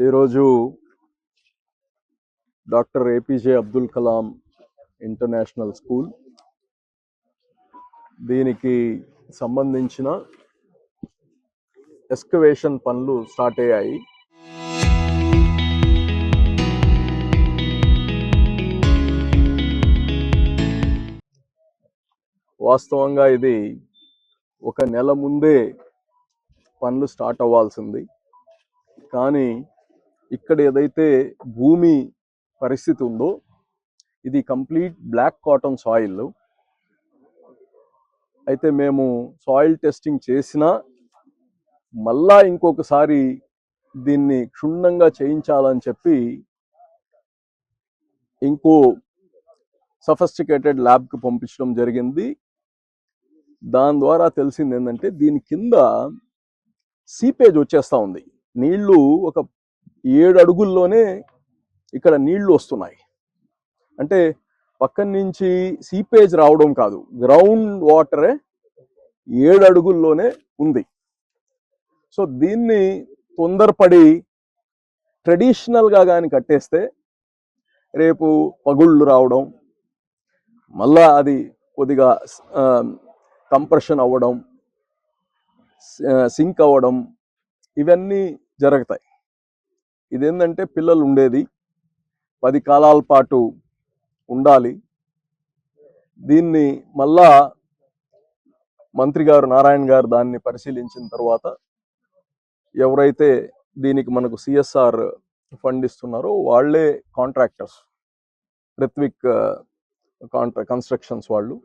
ఈరోజు doctor APJ Abdul Kalam international school దీనికి సంబంధించిన ఎక్స్కవేషన్ పనులు స్టార్ట్ అయ్యాయి. వాస్తవంగా ఇది ఒక నెల ముందే పనులు స్టార్ట్ అవ్వాల్సింది. కానీ ఇక్కడ ఏదైతే భూమి పరిస్థితి ఉందో ఇది కంప్లీట్ బ్లాక్ కాటన్ సాయిల్. అయితే మేము సాయిల్ టెస్టింగ్ చేసినా మళ్ళా ఇంకొకసారి దీన్ని క్షుణ్ణంగా చేయించాలని చెప్పి ఇంకో సఫిస్టికేటెడ్ ల్యాబ్కి పంపించడం జరిగింది. దాని ద్వారా తెలిసింది ఏంటంటే దీని కింద సీపేజ్ వచ్చేస్తూ ఉంది. నీళ్లు ఒక 7 అడుగుల్లోనే ఇక్కడ నీళ్లు వస్తున్నాయి. అంటే పక్కన నుంచి సీపేజ్ రావడం కాదు, గ్రౌండ్ వాటరే 7 అడుగుల్లోనే ఉంది. సో దీన్ని తొందరపడి ట్రెడిషనల్గా కానీ కట్టేస్తే రేపు పగుళ్ళు రావడం, మళ్ళా అది కొద్దిగా కంప్రెషన్ అవ్వడం, సింక్ అవ్వడం, ఇవన్నీ జరుగుతాయి. ఇదేంటంటే పిల్లలు ఉండేది 10 కాలాల పాటు ఉండాలి. దీన్ని మళ్ళా మంత్రి గారు నారాయణ గారు దాన్ని పరిశీలించిన తర్వాత ఎవరైతే దీనికి మనకు సిఎస్ఆర్ ఫండ్ ఇస్తున్నారో వాళ్ళే కాంట్రాక్టర్స్, పృథ్విక్ కన్స్ట్రక్షన్స్ వాళ్ళు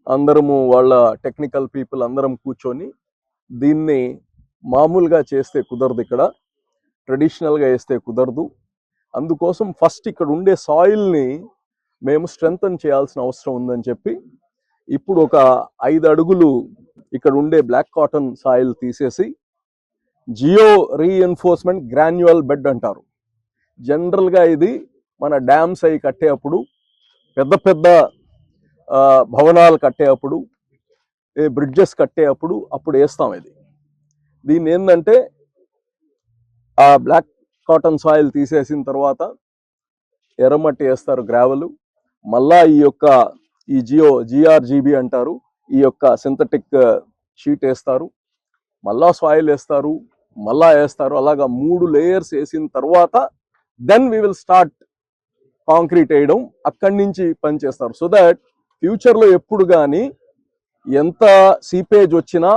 అందరము, వాళ్ళ టెక్నికల్ పీపుల్ అందరం కూర్చొని దీన్ని మామూలుగా చేస్తే కుదరదు, ఇక్కడ ట్రెడిషనల్గా వేస్తే కుదరదు. అందుకోసం ఫస్ట్ ఇక్కడ ఉండే సాయిల్ని మేము స్ట్రెంగ్తన్ చేయాల్సిన అవసరం ఉందని చెప్పి ఇప్పుడు ఒక 5 అడుగులు ఇక్కడ ఉండే బ్లాక్ కాటన్ సాయిల్ తీసేసి జియో రీఎన్ఫోర్స్మెంట్ గ్రాన్యువల్ బెడ్ అంటారు. జనరల్గా ఇది మన డ్యామ్స్ అవి కట్టేటప్పుడు, పెద్ద పెద్ద భవనాలు కట్టేటప్పుడు, బ్రిడ్జెస్ కట్టేటప్పుడు అప్పుడు వేస్తాం. దీన్ని ఏంటంటే ఆ బ్లాక్ కాటన్ సాయిల్ తీసేసిన తర్వాత ఎర్రమట్టి వేస్తారు, గ్రావెల్, మళ్ళా ఈ జిఆర్జీబీ అంటారు, ఈ యొక్క సింథటిక్ షీట్ వేస్తారు, మళ్ళా సాయిల్ వేస్తారు, మళ్ళా వేస్తారు. అలాగా 3 లేయర్స్ వేసిన తర్వాత then we will start concrete వేయడం. అక్కడి నుంచి పని చేస్తారు. సో దట్ ఫ్యూచర్లో ఎప్పుడు కానీ ఎంత సీపేజ్ వచ్చినా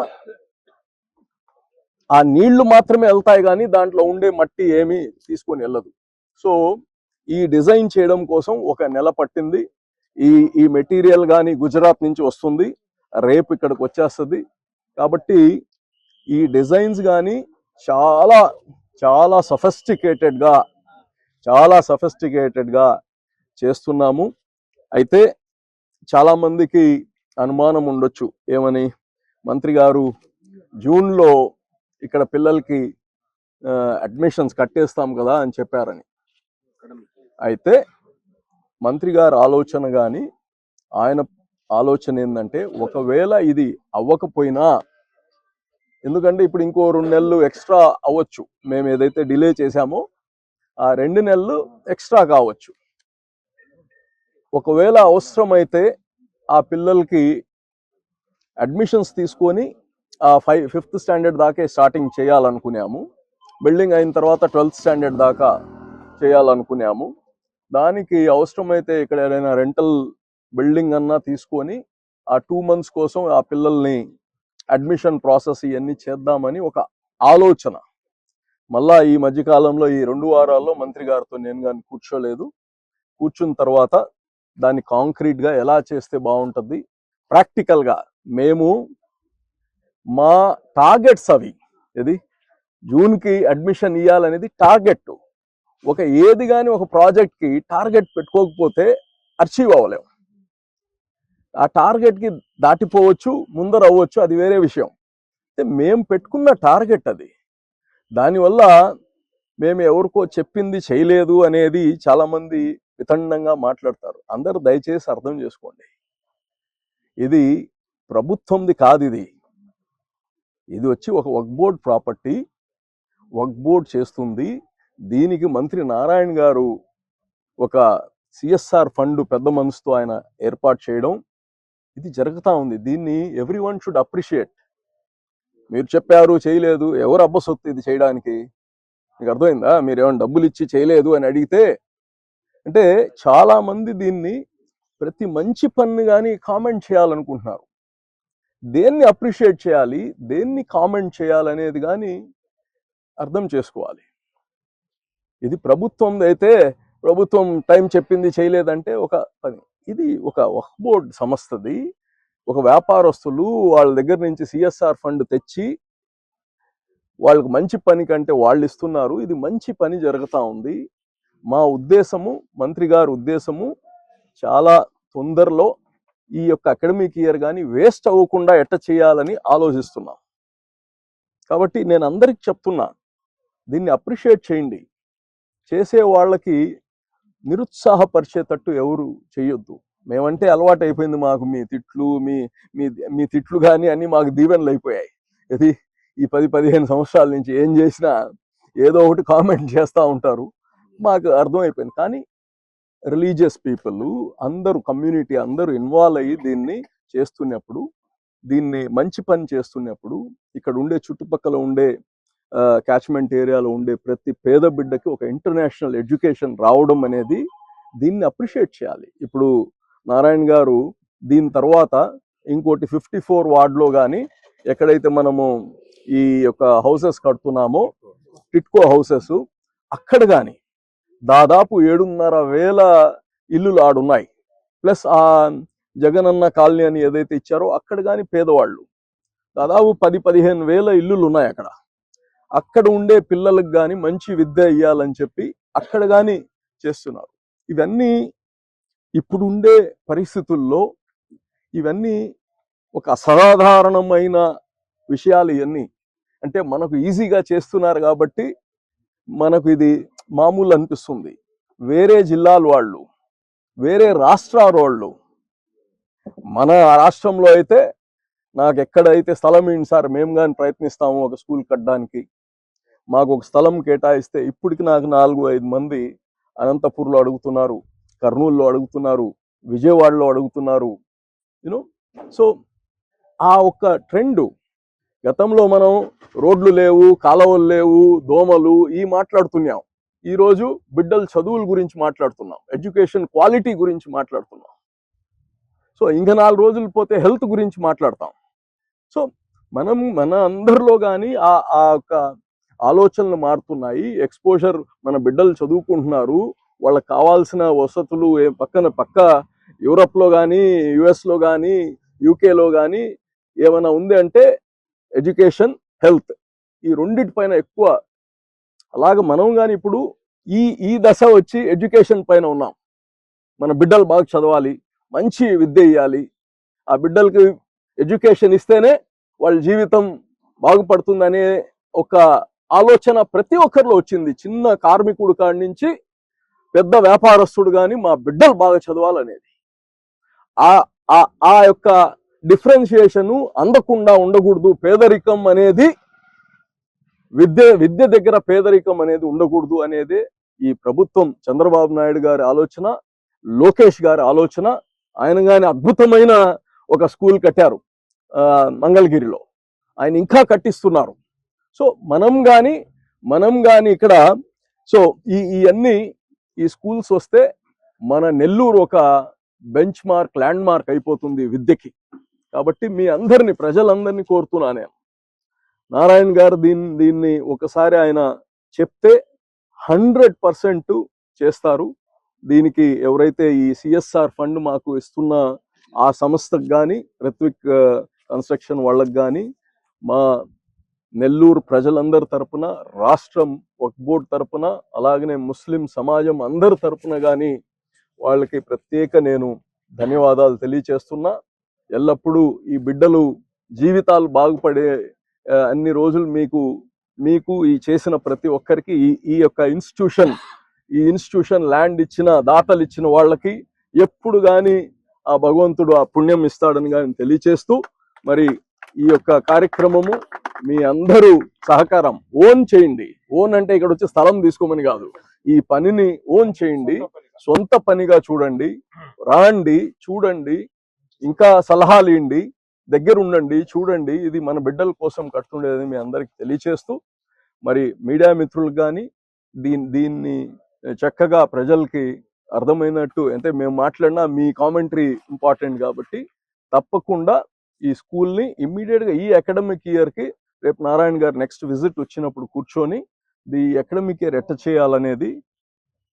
ఆ నీళ్లు మాత్రమే వెళ్తాయి, కానీ దాంట్లో ఉండే మట్టి ఏమీ తీసుకొని వెళ్ళదు. సో ఈ డిజైన్ చేయడం కోసం ఒక నెల పట్టింది. ఈ మెటీరియల్ కానీ గుజరాత్ నుంచి వస్తుంది, రేపు ఇక్కడికి వచ్చేస్తుంది. కాబట్టి ఈ డిజైన్స్ కానీ చాలా చాలా సఫిస్టికేటెడ్గా చేస్తున్నాము. అయితే చాలామందికి అనుమానం ఉండొచ్చు, ఏమని, మంత్రి గారు జూన్లో ఇక్కడ పిల్లలకి అడ్మిషన్స్ కట్టేస్తాం కదా అని చెప్పారని. అయితే మంత్రి గారు ఆలోచన కానీ ఆయన ఆలోచన ఏంటంటే, ఒకవేళ ఇది అవ్వకపోయినా, ఎందుకంటే ఇప్పుడు ఇంకో 2 నెలలు ఎక్స్ట్రా అవ్వచ్చు, మేము ఏదైతే డిలే చేశామో ఆ 2 నెలలు ఎక్స్ట్రా కావచ్చు. ఒకవేళ అవసరమైతే ఆ పిల్లలకి అడ్మిషన్స్ తీసుకొని ఆ 5th స్టాండర్డ్ దాకే స్టార్టింగ్ చేయాలనుకున్నాము. బిల్డింగ్ అయిన తర్వాత 12th స్టాండర్డ్ దాకా చేయాలనుకున్నాము. దానికి అవసరమైతే ఇక్కడ ఏదైనా రెంటల్ బిల్డింగ్ అన్నా తీసుకొని ఆ 2 months కోసం ఆ పిల్లల్ని అడ్మిషన్ ప్రాసెస్ ఇవన్నీ చేద్దామని ఒక ఆలోచన. మళ్ళా ఈ మధ్యకాలంలో ఈ 2 వారాల్లో మంత్రి గారితో నేను కానీ కూర్చున్న తర్వాత దాన్ని కాంక్రీట్గా ఎలా చేస్తే బాగుంటుంది, ప్రాక్టికల్గా మేము మా టార్గెట్స్ అవి, జూన్కి అడ్మిషన్ ఇవ్వాలనేది టార్గెట్. ఏది కానీ ఒక ప్రాజెక్ట్కి టార్గెట్ పెట్టుకోకపోతే అచీవ్ అవ్వలేము. ఆ టార్గెట్కి దాటిపోవచ్చు, ముందర అవ్వచ్చు, అది వేరే విషయం. మేము పెట్టుకున్న టార్గెట్ అది. దానివల్ల మేము ఎవరికో చెప్పింది చేయలేదు అనేది చాలామంది వితండంగా మాట్లాడతారు. అందరూ దయచేసి అర్థం చేసుకోండి, ఇది ప్రభుత్వంది కాదు. ఇది వచ్చి ఒక వక్ఫ్ బోర్డ్ ప్రాపర్టీ, వక్ఫ్ బోర్డ్ చేస్తుంది. దీనికి మంత్రి నారాయణ గారు ఒక సిఎస్ఆర్ ఫండ్ పెద్ద మనసుతో ఆయన ఏర్పాటు చేయడం ఇది జరుగుతూ ఉంది. దీన్ని ఎవ్రీవన్ షుడ్ అప్రిషియేట్. మీరు చెప్పారు చేయలేదు, ఎవరు అబ్బ సొత్తు ఇది చేయడానికి? మీకు అర్థమైందా? మీరు ఏమైనా డబ్బులు ఇచ్చి చేయలేదు అని అడిగితే, అంటే చాలా మంది దీన్ని ప్రతి మంచి పని కానీ కామెంట్ చేయాలనుకుంటున్నారు. దేన్ని అప్రిషియేట్ చేయాలి, దేన్ని కామెంట్ చేయాలనేది కానీ అర్థం చేసుకోవాలి. ఇది ప్రభుత్వం అయితే ప్రభుత్వం టైం చెప్పింది చేయలేదంటే ఒక పని. ఇది ఒక వక్ఫ్ బోర్డ్ సంస్థది, ఒక వ్యాపారస్తులు వాళ్ళ దగ్గర నుంచి సిఎస్ఆర్ ఫండ్ తెచ్చి వాళ్ళకి మంచి పని కంటే వాళ్ళు ఇస్తున్నారు. ఇది మంచి పని జరుగుతూ ఉంది. మా ఉద్దేశము, మంత్రి గారి ఉద్దేశము, చాలా తొందరలో ఈ యొక్క అకాడమిక్ ఇయర్ కానీ వేస్ట్ అవ్వకుండా ఎట్ట చేయాలని ఆలోచిస్తున్నాం. కాబట్టి నేను అందరికి చెప్తున్నా, దీన్ని అప్రిషియేట్ చేయండి. చేసే వాళ్ళకి నిరుత్సాహపరిచేటట్టు ఎవరు చేయొద్దు. మేమంటే అలవాటు అయిపోయింది మాకు, మీ తిట్లు మీ తిట్లు కానీ అన్నీ మాకు దీవెనలు అయిపోయాయి. ఇది ఈ 10-15 సంవత్సరాల నుంచి ఏం చేసినా ఏదో ఒకటి కామెంట్ చేస్తూ ఉంటారు, మాకు అర్థమైపోయింది. కానీ రిలీజియస్ పీపుల్ అందరూ, కమ్యూనిటీ అందరూ ఇన్వాల్వ్ అయ్యి దీన్ని చేస్తున్నప్పుడు, దీన్ని మంచి పని చేస్తున్నప్పుడు, ఇక్కడ ఉండే చుట్టుపక్కల ఉండే క్యాచ్మెంట్ ఏరియాలో ఉండే ప్రతి పేద బిడ్డకి ఒక ఇంటర్నేషనల్ ఎడ్యుకేషన్ రావడం అనేది దీన్ని అప్రిషియేట్ చేయాలి. ఇప్పుడు నారాయణ గారు దీని తర్వాత ఇంకోటి 54 వార్డులో కానీ ఎక్కడైతే మనము ఈ యొక్క హౌసెస్ కడుతున్నామో, టిట్కో హౌసెస్, అక్కడ కానీ దాదాపు 7,500 ఇల్లులు ఆడున్నాయి. ప్లస్ ఆ జగనన్న కాలనీ అని ఏదైతే ఇచ్చారో అక్కడ కానీ పేదవాళ్ళు దాదాపు 10-15 వేల ఇల్లులు ఉన్నాయి అక్కడ. అక్కడ ఉండే పిల్లలకు కానీ మంచి విద్య ఇవ్వాలని చెప్పి అక్కడ కానీ చేస్తున్నారు. ఇవన్నీ ఇప్పుడు ఉండే పరిస్థితుల్లో ఇవన్నీ ఒక అసాధారణమైన విషయాలు. ఇవన్నీ అంటే మనకు ఈజీగా చేస్తున్నారు కాబట్టి మనకు ఇది మామూలు అనిపిస్తుంది. వేరే జిల్లాల వాళ్ళు, వేరే రాష్ట్రాల వాళ్ళు, మన రాష్ట్రంలో అయితే నాకు ఎక్కడైతే స్థలం ఏంటి సార్, మేము కానీ ప్రయత్నిస్తాము ఒక స్కూల్ కట్టడానికి, మాకు ఒక స్థలం కేటాయిస్తే ఇప్పటికి నాకు 4-5 మంది అనంతపూర్లో అడుగుతున్నారు, కర్నూలులో అడుగుతున్నారు, విజయవాడలో అడుగుతున్నారు. యూనో, సో ఆ ఒక్క ట్రెండ్. గతంలో మనం రోడ్లు లేవు, కాలువలు లేవు, దోమలు ఈ మాట్లాడుతున్నాం. ఈరోజు బిడ్డల చదువుల గురించి మాట్లాడుతున్నాం, ఎడ్యుకేషన్ క్వాలిటీ గురించి మాట్లాడుతున్నాం. సో ఇంకా 4 రోజులు పోతే హెల్త్ గురించి మాట్లాడతాం. సో మన అందరిలో కానీ ఆ యొక్క ఆలోచనలు మారుతున్నాయి. ఎక్స్పోజర్, మన బిడ్డలు చదువుకుంటున్నారు, వాళ్ళకి కావాల్సిన వసతులు పక్క యూరప్లో కానీ, యుఎస్లో కానీ, యూకేలో కానీ ఏమైనా ఉంది అంటే ఎడ్యుకేషన్, హెల్త్, ఈ రెండిటిపైన ఎక్కువ. అలాగే మనం కానీ ఇప్పుడు ఈ దశ వచ్చి ఎడ్యుకేషన్ పైన ఉన్నాం. మన బిడ్డలు బాగా చదవాలి, మంచి విద్య ఇవ్వాలి. ఆ బిడ్డలకి ఎడ్యుకేషన్ ఇస్తేనే వాళ్ళ జీవితం బాగుపడుతుందనే ఒక ఆలోచన ప్రతి ఒక్కరిలో వచ్చింది. చిన్న కార్మికుడు కాడి నుంచి పెద్ద వ్యాపారస్తుడు కానీ మా బిడ్డలు బాగా చదవాలనేది. ఆ యొక్క డిఫరెన్షియేషన్ అందకుండా ఉండకూడదు. పేదరికం అనేది విద్య దగ్గర పేదరికం అనేది ఉండకూడదు అనేది ఈ ప్రభుత్వం, చంద్రబాబు నాయుడు గారి ఆలోచన, లోకేష్ గారి ఆలోచన. ఆయన కానీ అద్భుతమైన ఒక స్కూల్ కట్టారు మంగళగిరిలో, ఆయన ఇంకా కట్టిస్తున్నారు. సో మనం కానీ ఇక్కడ, సో ఇవన్నీ ఈ స్కూల్స్ వస్తే మన నెల్లూరు ఒక బెంచ్ మార్క్, ల్యాండ్ మార్క్ అయిపోతుంది విద్యకి. కాబట్టి మీ అందరినీ, ప్రజలందరినీ కోరుతున్నా నేను, నారాయణ గారు దీన్ని ఒకసారి ఆయన చెప్తే 100% చేస్తారు. దీనికి ఎవరైతే ఈ సిఎస్ఆర్ ఫండ్ మాకు ఇస్తున్న ఆ సంస్థకు కానీ, రిత్విక్ కన్స్ట్రక్షన్ వాళ్ళకి కానీ, మా నెల్లూరు ప్రజలందరి తరపున, రాష్ట్రం వక్ఫ్ బోర్డు తరపున, అలాగనే ముస్లిం సమాజం అందరి తరపున కానీ వాళ్ళకి ప్రత్యేక నేను ధన్యవాదాలు తెలియచేస్తున్నా. ఎల్లప్పుడూ ఈ బిడ్డలు జీవితాలు బాగుపడే అన్ని రోజులు మీకు ఈ చేసిన ప్రతి ఒక్కరికి ఈ యొక్క ఇన్స్టిట్యూషన్ ల్యాండ్ ఇచ్చిన దాతలు ఇచ్చిన వాళ్ళకి ఎప్పుడు కానీ ఆ భగవంతుడు ఆ పుణ్యం ఇస్తాడని కానీ తెలియచేస్తూ, మరి ఈ యొక్క కార్యక్రమము మీ అందరూ సహకారం ఓన్ చేయండి. ఓన్ అంటే ఇక్కడ వచ్చి స్థలం తీసుకోమని కాదు, ఈ పనిని ఓన్ చేయండి, సొంత పనిగా చూడండి, రాండి, చూడండి, ఇంకా సలహాలు ఇవ్వండి, దగ్గర ఉండండి, చూడండి. ఇది మన బిడ్డల కోసం కడుతుండేది మీ అందరికి తెలియచేస్తూ, మరి మీడియా మిత్రులకు కానీ దీన్ని చక్కగా ప్రజలకి అర్థమైనట్టు, అంటే మేము మాట్లాడినా మీ కామెంటరీ ఇంపార్టెంట్ కాబట్టి తప్పకుండా ఈ స్కూల్ని ఇమ్మీడియట్గా ఈ అకాడమిక్ ఇయర్కి రేపు నారాయణ గారు నెక్స్ట్ విజిట్ వచ్చినప్పుడు కూర్చొని ఈ అకాడమిక్ ఇయర్ ఎట్ట చేయాలనేది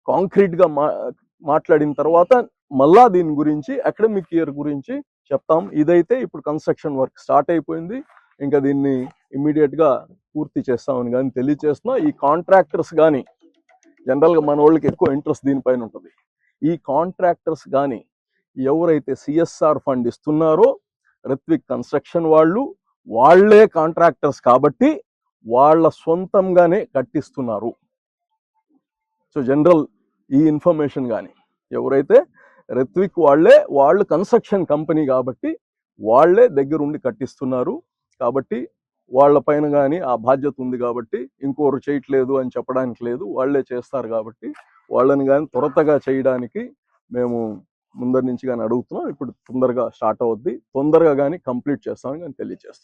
కాంక్రీట్గా మాట్లాడిన తర్వాత మళ్ళా దీని గురించి అకాడమిక్ ఇయర్ గురించి చెప్తాం. ఇదైతే ఇప్పుడు కన్స్ట్రక్షన్ వర్క్ స్టార్ట్ అయిపోయింది, ఇంకా దీన్ని ఇమ్మీడియట్గా పూర్తి చేస్తామని కానీ తెలియచేస్తున్నా. ఈ కాంట్రాక్టర్స్ కానీ జనరల్గా మన వాళ్ళకి ఎక్కువ ఇంట్రెస్ట్ దీనిపైన ఉంటుంది. ఈ కాంట్రాక్టర్స్ కానీ ఎవరైతే సిఎస్ఆర్ ఫండ్ ఇస్తున్నారో రిత్విక్ కన్స్ట్రక్షన్ వాళ్ళే కాంట్రాక్టర్స్ కాబట్టి వాళ్ళ సొంతంగానే కట్టిస్తున్నారు. సో జనరల్ ఈ ఇన్ఫర్మేషన్ కానీ ఎవరైతే రిత్విక్ వాళ్ళు కన్స్ట్రక్షన్ కంపెనీ కాబట్టి వాళ్ళే దగ్గరుండి కట్టిస్తున్నారు. కాబట్టి వాళ్ళ పైన కానీ ఆ బాధ్యత ఉంది కాబట్టి ఇంకోరు చేయట్లేదు అని చెప్పడానికి లేదు, వాళ్ళే చేస్తారు కాబట్టి వాళ్ళని కానీ త్వరగా చేయడానికి మేము ముందరి నుంచి కానీ అడుగుతున్నాం. ఇప్పుడు తొందరగా స్టార్ట్ అవుద్ది, తొందరగా కానీ కంప్లీట్ చేస్తామని కానీ తెలియజేస్తాం.